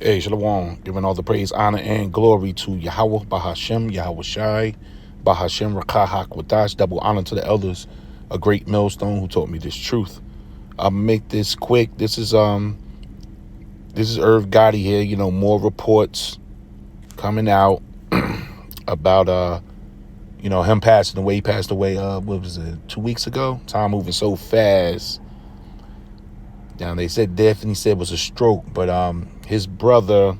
Hey, Shalom, giving all the praise, honor, and glory to Yahweh, Bahashem, Yahweh Shai, Bahashem, Rakah, Hakwadash, double honor to the elders, a great millstone who taught me this truth. I'll make this quick. This is Irv Gotti here, more reports coming out about, him passing away. He passed away, what was it, 2 weeks ago? Time moving so fast. Now, they said death, and he said it was a stroke, but his brother,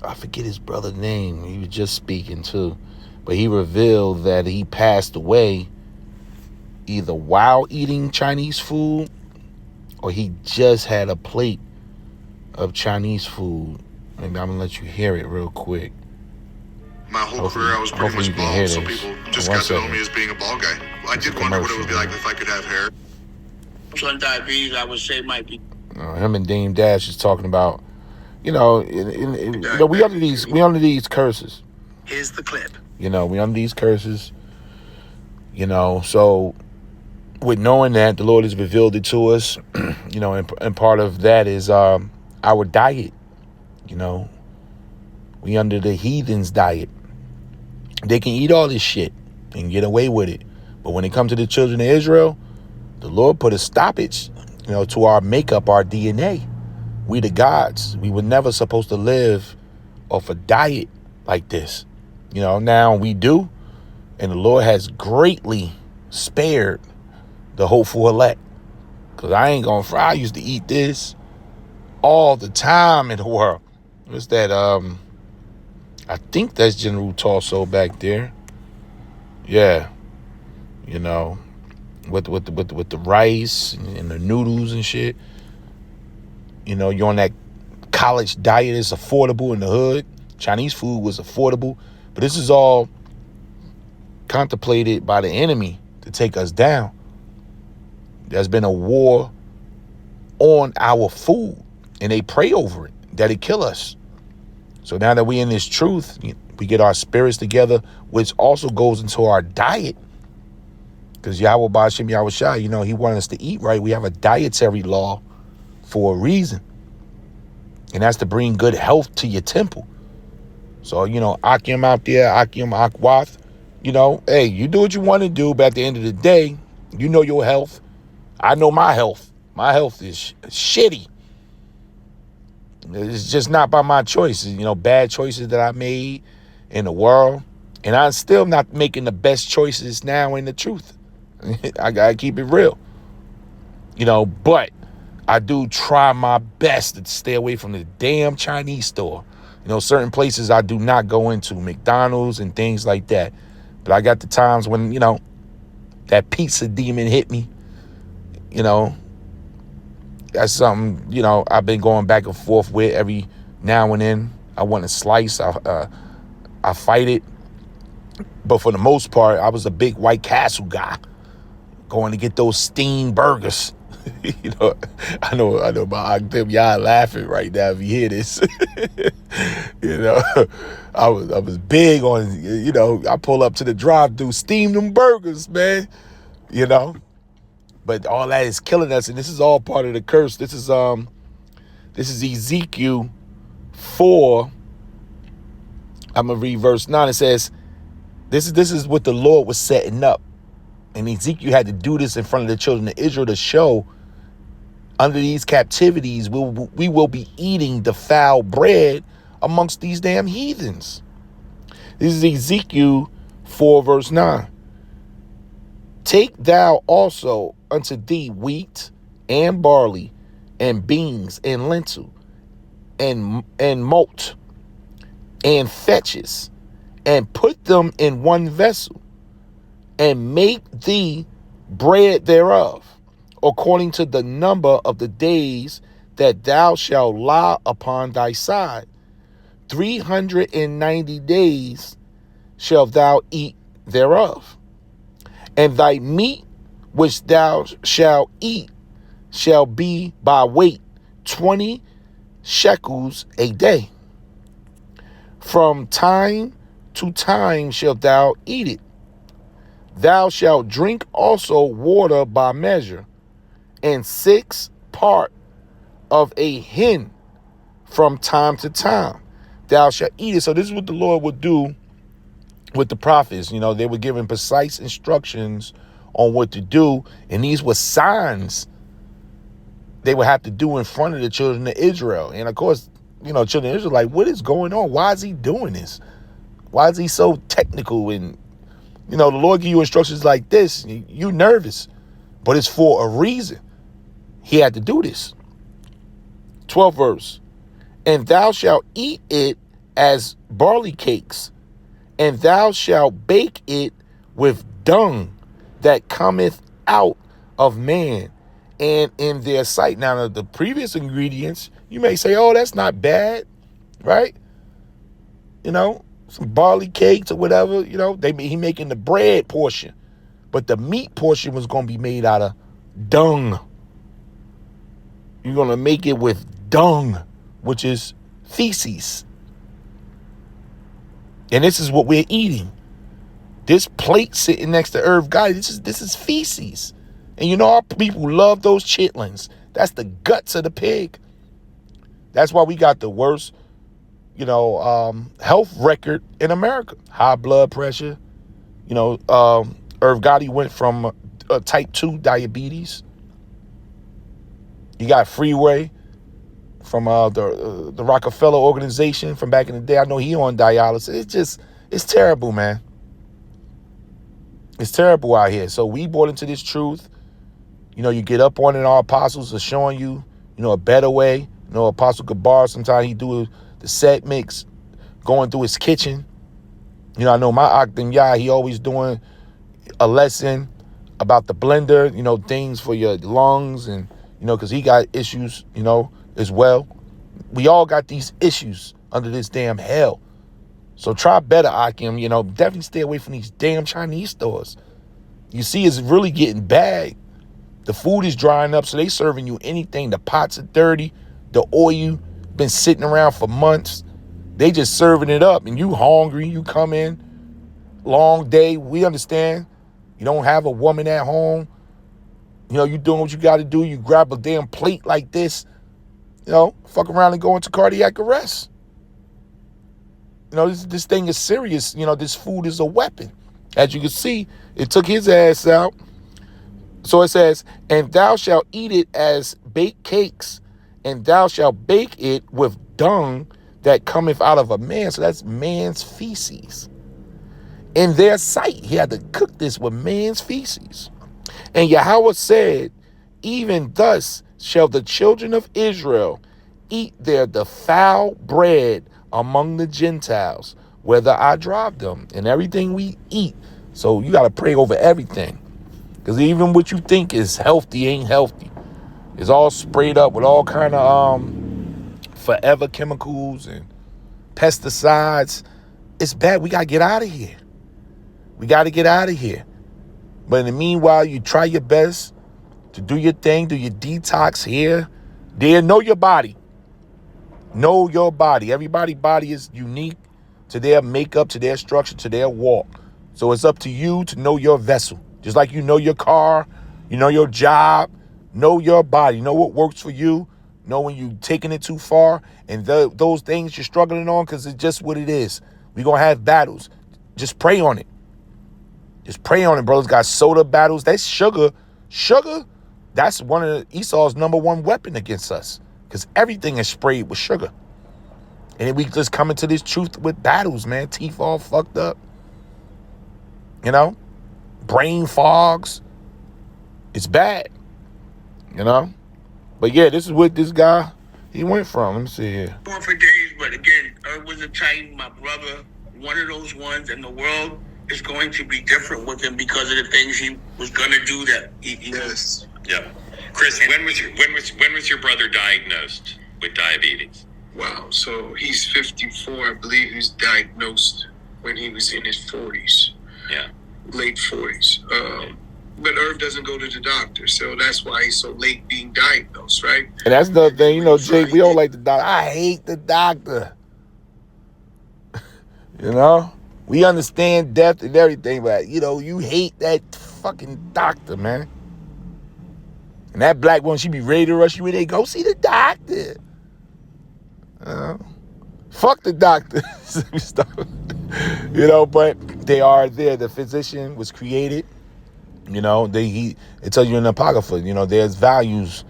I forget his brother's name. He was just speaking too. But he revealed that he passed away either while eating Chinese food or he just had a plate of Chinese food. Maybe I'm going to let you hear it real quick. My whole career, I was pretty much bald, so people just got to know me as being a bald guy. I did wonder what it would be like if I could have hair. On diabetes, I would say might be. Him and Dame Dash is talking about, we under these curses. Here's the clip. We under these curses. So with knowing that, the Lord has revealed it to us, and part of that is our diet. We under the heathens' diet. They can eat all this shit and get away with it. But when it comes to the children of Israel, the Lord put a stoppage, to our makeup, our DNA. We the gods. We were never supposed to live off a diet like this. Now we do. And the Lord has greatly spared the hopeful elect. Because I ain't going to fry. I used to eat this all the time in the world. What's that? I think that's General Torso back there. Yeah. With the rice and the noodles and shit. You're on that college diet. It's affordable in the hood. Chinese food was affordable. But this is all contemplated by the enemy to take us down. There's been a war on our food, and they pray over it, that it kill us. So now that we in this truth, we get our spirits together, which also goes into our diet. Because Yahweh Ba'ashem Yahweh Shai, he wanted us to eat right. We have a dietary law for a reason. And that's to bring good health to your temple. So, Akim out there, Akim Akwath, hey, you do what you want to do, but at the end of the day, you know your health. I know my health. My health is shitty. It's just not by my choices, bad choices that I made in the world. And I'm still not making the best choices now in the truth. I got to keep it real. But I do try my best to stay away from the damn Chinese store. Certain places I do not go into, McDonald's and things like that. But I got the times when, that pizza demon hit me. That's something, I've been going back and forth with every now and then. I want a slice. I fight it. But for the most part, I was a big White Castle guy. Going to get those steamed burgers. I know about them. Y'all laughing right now if you hear this. I was big on, I pull up to the drive-thru, steam them burgers, man. But all that is killing us, and this is all part of the curse. This is Ezekiel 4. I'm gonna read verse 9. It says, this is what the Lord was setting up. And Ezekiel had to do this in front of the children of Israel to show under these captivities, we will be eating the foul bread amongst these damn heathens. This is Ezekiel 4 verse 9. Take thou also unto thee wheat and barley and beans and lentil and malt and fetches and put them in one vessel and make thee bread thereof, according to the number of the days that thou shalt lie upon thy side. 390 days shalt thou eat thereof. And thy meat which thou shalt eat shall be by weight 20 shekels a day. From time to time shalt thou eat it. Thou shalt drink also water by measure, and 6 part of a hin from time to time. Thou shalt eat it. So this is what the Lord would do with the prophets. You know, they were given precise instructions on what to do. And these were signs they would have to do in front of the children of Israel. And of course, you know, children of Israel like, what is going on? Why is he doing this? Why is he so technical? And, you know, the Lord give you instructions like this. You nervous, but it's for a reason. He had to do this. 12th verse. And thou shalt eat it as barley cakes, and thou shalt bake it with dung that cometh out of man, and in their sight. Now, the previous ingredients, you may say, oh, that's not bad, right? You know, some barley cakes or whatever, you know, he making the bread portion, but the meat portion was going to be made out of dung. You're going to make it with dung, which is feces. And this is what we're eating. This plate sitting next to Irv Gotti, this is feces. And you know, our people love those chitlins. That's the guts of the pig. That's why we got the worst, you know, health record in America. High blood pressure. You know, Irv Gotti went from type 2 diabetes. You got Freeway from the Rockefeller organization from back in the day. I know he on dialysis. It's terrible, man. It's terrible out here. So we bought into this truth. You know, you get up on it. Our apostles are showing you, you know, a better way. You know, Apostle Gabar, sometimes he do the set mix, going through his kitchen. You know, I know my Ogden Yah, he always doing a lesson about the blender, you know, things for your lungs, and, you know, because he got issues, you know, as well. We all got these issues under this damn hell. So try better, Akim. You know, definitely stay away from these damn Chinese stores. You see, it's really getting bad. The food is drying up, so they serving you anything. The pots are dirty. The oil been sitting around for months. They just serving it up, and you hungry. You come in, long day. We understand. You don't have a woman at home. You know, you doing what you got to do. You grab a damn plate like this. You know, fuck around and go into cardiac arrest. You know, this thing is serious. You know, this food is a weapon. As you can see, it took his ass out. So it says, and thou shalt eat it as baked cakes, and thou shalt bake it with dung that cometh out of a man. So that's man's feces. In their sight, he had to cook this with man's feces. And Yahweh said, even thus shall the children of Israel eat their defiled bread among the Gentiles, whether I drive them. And everything we eat. So you got to pray over everything. Because even what you think is healthy ain't healthy. It's all sprayed up with all kind of forever chemicals and pesticides. It's bad. We got to get out of here. We got to get out of here. But in the meanwhile, you try your best to do your thing, do your detox here, there. Know your body. Know your body. Everybody's body is unique to their makeup, to their structure, to their walk. So it's up to you to know your vessel. Just like you know your car, you know your job, know your body, know what works for you, know when you're taking it too far, and those things you're struggling on, because it's just what it is. We're going to have battles. Just pray on it. Just pray on it, brothers. Got soda battles. That's sugar. Sugar, that's one of Esau's number one weapon against us, because everything is sprayed with sugar. And then we just come into this truth with battles, man. Teeth all fucked up. You know? Brain fogs. It's bad. You know? But yeah, this is what this guy, he went from. Let me see here. Going for days, but again, was a Titan, my brother, one of those ones, and the world is going to be different with him because of the things he was gonna do that he Yes. Yeah. Chris, when was your brother diagnosed with diabetes? Wow, so he's 54. I believe he was diagnosed when he was in his 40s. Yeah. Late 40s. But Irv doesn't go to the doctor, so that's why he's so late being diagnosed, right? And that's the thing, you know, Jake, we don't like the doctor. I hate the doctor. You know? We understand death and everything, but, you know, you hate that fucking doctor, man. And that black woman, she be ready to rush you in there. Go see the doctor. Fuck the doctor. You know, but they are there. The physician was created. You know, it tells you in the Apocrypha, you know, there's values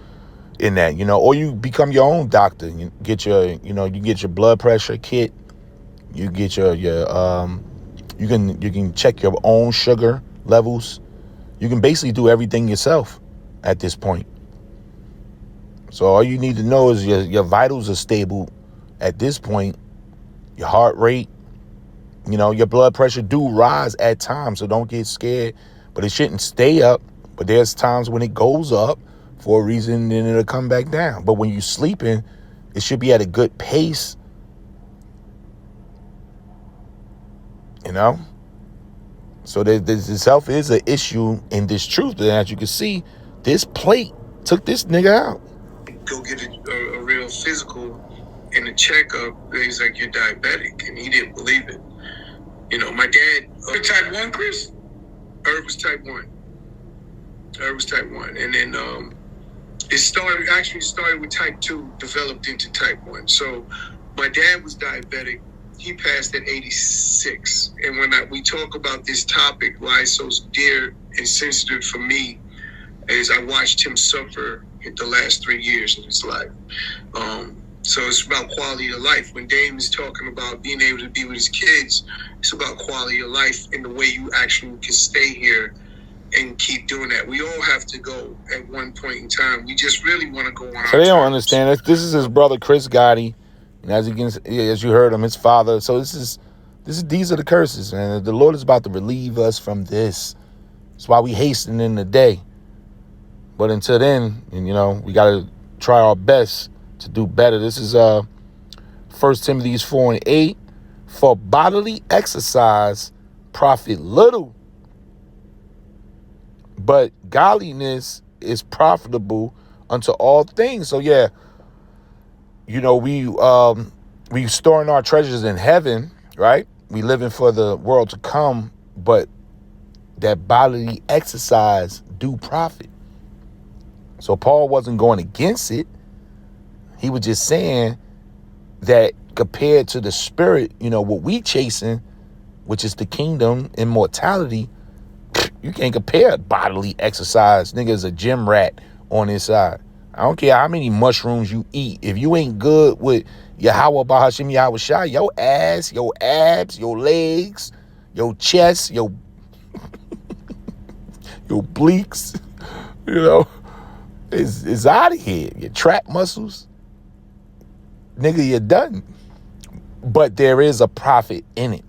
in that, you know, or you become your own doctor. You get your blood pressure kit. You get your you can check your own sugar levels. You can basically do everything yourself at this point. So all you need to know is your vitals are stable at this point. Your heart rate, you know, your blood pressure do rise at times, so don't get scared. But it shouldn't stay up. But there's times when it goes up for a reason, then it'll come back down. But when you're sleeping, it should be at a good pace. You know? So this health is an issue in this truth. And as you can see, this plate took this nigga out. Go get a real physical and a checkup. He's like, you're diabetic. And he didn't believe it. You know, my dad... type 1, Chris? Herb was type 1. And then it started with type 2, developed into type 1. So my dad was diabetic. He passed at 86. And when we talk about this topic, why it's so dear and sensitive for me, is I watched him suffer in the last 3 years of his life. So it's about quality of life. When Dame is talking about being able to be with his kids, it's about quality of life and the way you actually can stay here and keep doing that. We all have to go at one point in time. We just really want to go on. So they don't understand it. This is his brother Chris Gotti, and as you heard him, his father. So these are the curses, man. The Lord is about to relieve us from this. That's why we hasten in the day. But until then, you know, we got to try our best to do better. This is 1 Timothy 4:8. For bodily exercise profit little, but godliness is profitable unto all things. So yeah, you know, we storing our treasures in heaven, right? We living for the world to come, but that bodily exercise do profit. So Paul wasn't going against it. He was just saying that compared to the spirit, you know, what we chasing, which is the kingdom, immortality, you can't compare bodily exercise. Nigga is a gym rat on his side. I don't care how many mushrooms you eat. If you ain't good with Yahweh Bahashim Yahweh Shai, your ass, your abs, your legs, your chest, your obliques, you know, is out of here. Your trap muscles, nigga, you're done. But there is a profit in it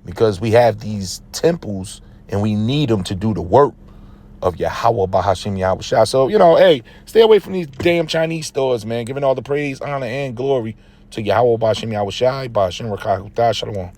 because we have these temples and we need them to do the work of Yahweh Bahashim Yahweh Shai. So, you know, hey, stay away from these damn Chinese stores, man. Giving all the praise, honor, and glory to Yahweh Bahashim Yahweh Shai. Bahashim Rakah Shalom.